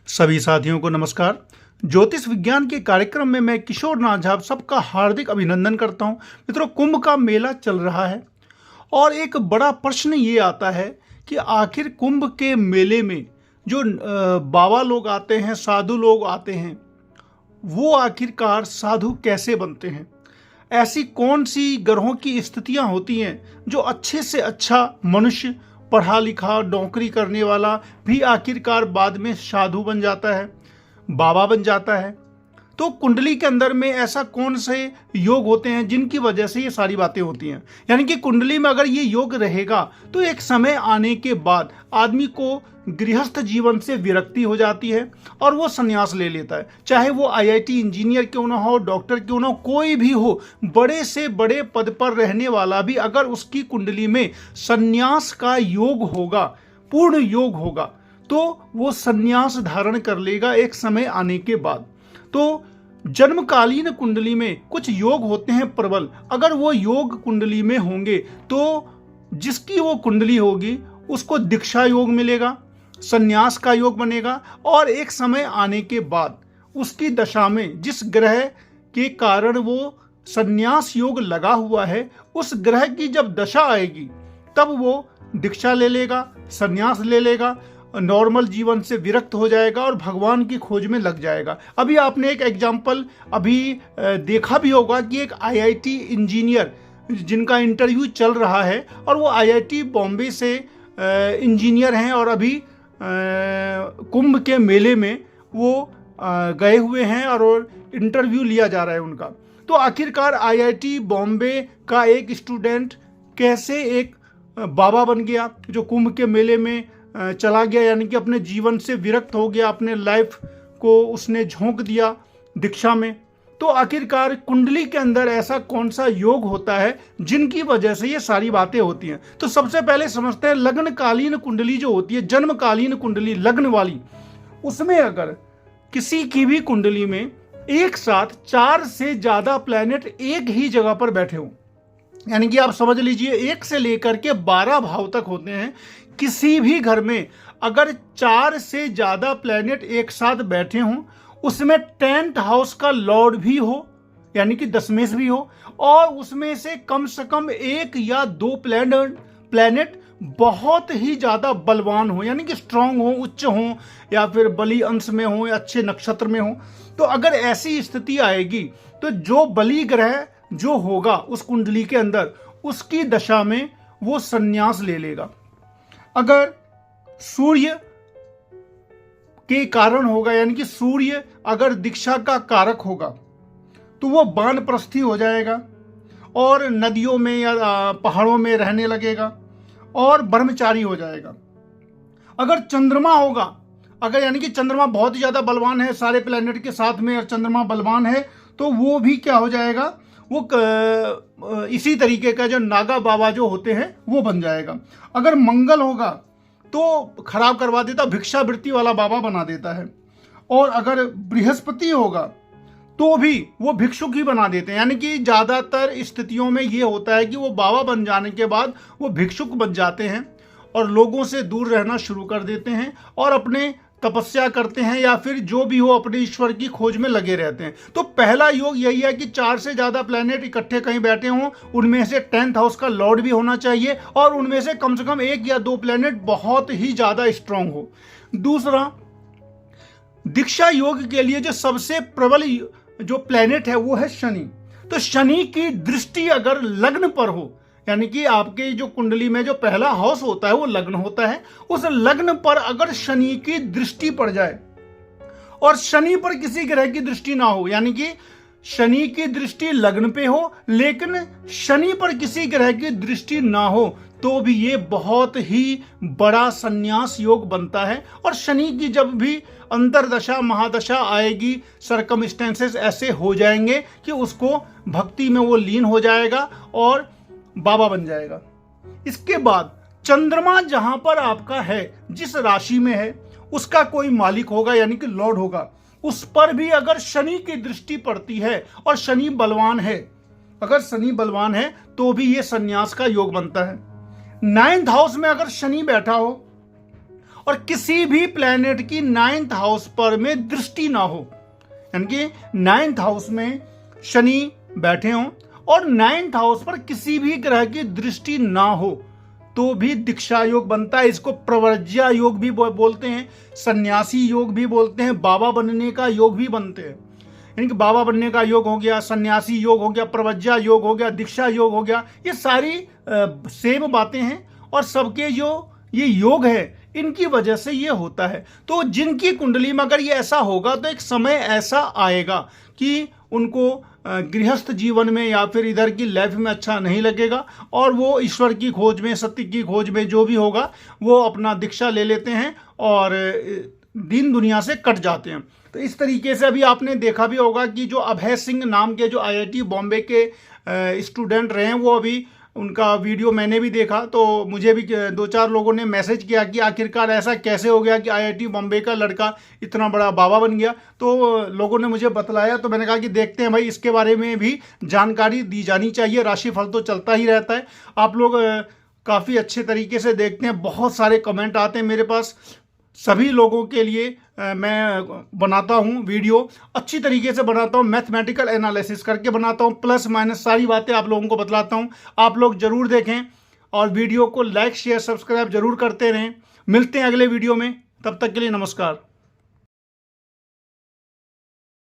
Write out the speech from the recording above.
सभी साथियों को नमस्कार। ज्योतिष विज्ञान के कार्यक्रम में मैं किशोर नाथ झा सबका हार्दिक अभिनंदन करता हूं। मित्रों, कुंभ का मेला चल रहा है और एक बड़ा प्रश्न ये आता है कि आखिर कुंभ के मेले में जो बाबा लोग आते हैं, साधु लोग आते हैं, वो आखिरकार साधु कैसे बनते हैं? ऐसी कौन सी ग्रहों की स्थितियां होती हैं जो अच्छे से अच्छा मनुष्य, पढ़ा लिखा नौकरी करने वाला भी आखिरकार बाद में साधु बन जाता है, बाबा बन जाता है? तो कुंडली के अंदर में ऐसा कौन से योग होते हैं जिनकी वजह से ये सारी बातें होती हैं? यानी कि कुंडली में अगर ये योग रहेगा तो एक समय आने के बाद आदमी को गृहस्थ जीवन से विरक्ति हो जाती है और वो संन्यास ले लेता है। चाहे वो आईआईटी इंजीनियर क्यों ना हो, डॉक्टर क्यों ना हो, कोई भी हो, बड़े से बड़े पद पर रहने वाला भी अगर उसकी कुंडली में संन्यास का योग होगा, पूर्ण योग होगा, तो वो संन्यास धारण कर लेगा एक समय आने के बाद। तो जन्मकालीन कुंडली में कुछ योग होते हैं प्रबल। अगर वो योग कुंडली में होंगे तो जिसकी वो कुंडली होगी उसको दीक्षा योग मिलेगा, संन्यास का योग बनेगा और एक समय आने के बाद उसकी दशा में जिस ग्रह के कारण वो संन्यास योग लगा हुआ है, उस ग्रह की जब दशा आएगी तब वो दीक्षा ले लेगा, संन्यास ले लेगा, नॉर्मल जीवन से विरक्त हो जाएगा और भगवान की खोज में लग जाएगा। अभी आपने एक एग्जाम्पल अभी देखा भी होगा कि एक आईआईटी इंजीनियर जिनका इंटरव्यू चल रहा है और वो आईआईटी बॉम्बे से इंजीनियर हैं और अभी कुंभ के मेले में वो गए हुए हैं और इंटरव्यू लिया जा रहा है उनका। तो आखिरकार आईआईटी बॉम्बे का एक स्टूडेंट कैसे एक बाबा बन गया जो कुंभ के मेले में चला गया, यानी कि अपने जीवन से विरक्त हो गया, अपने लाइफ को उसने झोंक दिया दीक्षा में। तो आखिरकार कुंडली के अंदर ऐसा कौन सा योग होता है जिनकी वजह से ये सारी बातें होती हैं? तो सबसे पहले समझते हैं लग्नकालीन कुंडली जो होती है, जन्मकालीन कुंडली लग्न वाली, उसमें अगर किसी की भी कुंडली में एक साथ 4 से ज्यादा प्लैनेट एक ही जगह पर बैठे हों, यानी कि आप समझ लीजिए 1 से लेकर के 12 भाव तक होते हैं, किसी भी घर में अगर 4 से ज्यादा प्लैनेट एक साथ बैठे हों, उसमें 10th हाउस का लॉर्ड भी हो, यानी कि दशमेश भी हो, और उसमें से कम 1 या 2 प्लैनेट बहुत ही ज्यादा बलवान हो, यानी कि स्ट्रांग हो, उच्च हो, या फिर बली अंश में हो, या अच्छे नक्षत्र में हो। तो अगर ऐसी स्थिति आएगी तो जो बली ग्रह जो होगा उस कुंडली के अंदर, उसकी दशा में वो संन्यास ले लेगा। अगर सूर्य के कारण होगा, यानी कि सूर्य अगर दीक्षा का कारक होगा, तो वो वानप्रस्थी हो जाएगा और नदियों में या पहाड़ों में रहने लगेगा और ब्रह्मचारी हो जाएगा। अगर चंद्रमा होगा, अगर यानी कि चंद्रमा बहुत ही ज्यादा बलवान है, सारे प्लैनेट के साथ में चंद्रमा बलवान है, तो वो भी क्या हो जाएगा, वो इसी तरीके का जो नागा बाबा जो होते हैं वो बन जाएगा। अगर मंगल होगा तो खराब करवा देता, भिक्षावृत्ति वाला बाबा बना देता है। और अगर बृहस्पति होगा तो भी वो भिक्षुक ही बना देते हैं, यानी कि ज्यादातर स्थितियों में ये होता है कि वो बाबा बन जाने के बाद वो भिक्षुक बन जाते हैं और लोगों से दूर रहना शुरू कर देते हैं और अपने तपस्या करते हैं या फिर जो भी हो अपने ईश्वर की खोज में लगे रहते हैं। तो पहला योग यही है कि 4 से ज्यादा प्लैनेट इकट्ठे कहीं बैठे हों, उनमें से 10th हाउस का लॉर्ड भी होना चाहिए और उनमें से कम 1 या 2 प्लैनेट बहुत ही ज्यादा स्ट्रांग हो। दूसरा, दीक्षा योग के लिए जो सबसे प्रबल जो प्लैनेट है वो है शनि। तो शनि की दृष्टि अगर लग्न पर हो, यानी कि आपके जो कुंडली में जो पहला हाउस होता है वो लग्न होता है, उस लग्न पर अगर शनि की दृष्टि पड़ जाए और शनि पर किसी ग्रह की दृष्टि ना हो, यानी कि शनि की दृष्टि लग्न पे हो लेकिन शनि पर किसी ग्रह की दृष्टि ना हो, तो भी ये बहुत ही बड़ा संन्यास योग बनता है। और शनि की जब भी अंतरदशा महादशा आएगी, सरकमस्टेंसेस ऐसे हो जाएंगे कि उसको भक्ति में वो लीन हो जाएगा और बाबा बन जाएगा। इसके बाद चंद्रमा जहां पर आपका है, जिस राशि में है, उसका कोई मालिक होगा, यानी कि लॉर्ड होगा, उस पर भी अगर शनि की दृष्टि पड़ती है और शनि बलवान है, अगर शनि बलवान है तो भी ये संन्यास का योग बनता है। 9th हाउस में अगर शनि बैठा हो और किसी भी प्लैनेट की 9th हाउस पर में दृष्टि ना हो, यानी कि 9th हाउस में शनि बैठे हों और 9th हाउस पर किसी भी ग्रह की दृष्टि ना हो तो भी दीक्षा योग बनता है। इसको प्रव्रज्या योग भी बोलते हैं, सन्यासी योग भी बोलते हैं, बाबा बनने का योग भी बनते हैं। यानी कि बाबा बनने का योग हो गया, सन्यासी योग हो गया, प्रव्रज्या योग हो गया, दीक्षा योग हो गया, ये सारी सेम बातें हैं और सबके जो ये योग है इनकी वजह से ये होता है। तो जिनकी कुंडली में अगर ये ऐसा होगा तो एक समय ऐसा आएगा कि उनको गृहस्थ जीवन में या फिर इधर की लाइफ में अच्छा नहीं लगेगा और वो ईश्वर की खोज में, सत्य की खोज में जो भी होगा वो अपना दीक्षा ले लेते हैं और दीन दुनिया से कट जाते हैं। तो इस तरीके से अभी आपने देखा भी होगा कि जो अभय सिंह नाम के जो आईआईटी बॉम्बे के स्टूडेंट रहे हैं, वो अभी उनका वीडियो मैंने भी देखा तो मुझे भी 2-4 लोगों ने मैसेज किया कि आखिरकार ऐसा कैसे हो गया कि आईआईटी बॉम्बे का लड़का इतना बड़ा बाबा बन गया। तो लोगों ने मुझे बतलाया तो मैंने कहा कि देखते हैं भाई, इसके बारे में भी जानकारी दी जानी चाहिए। राशिफल तो चलता ही रहता है, आप लोग काफ़ी अच्छे तरीके से देखते हैं, बहुत सारे कमेंट आते हैं मेरे पास। सभी लोगों के लिए मैं बनाता हूं वीडियो, अच्छी तरीके से बनाता हूं, मैथमेटिकल एनालिसिस करके बनाता हूं, प्लस माइनस सारी बातें आप लोगों को बतलाता हूं। आप लोग जरूर देखें और वीडियो को लाइक शेयर सब्सक्राइब जरूर करते रहें। मिलते हैं अगले वीडियो में, तब तक के लिए नमस्कार।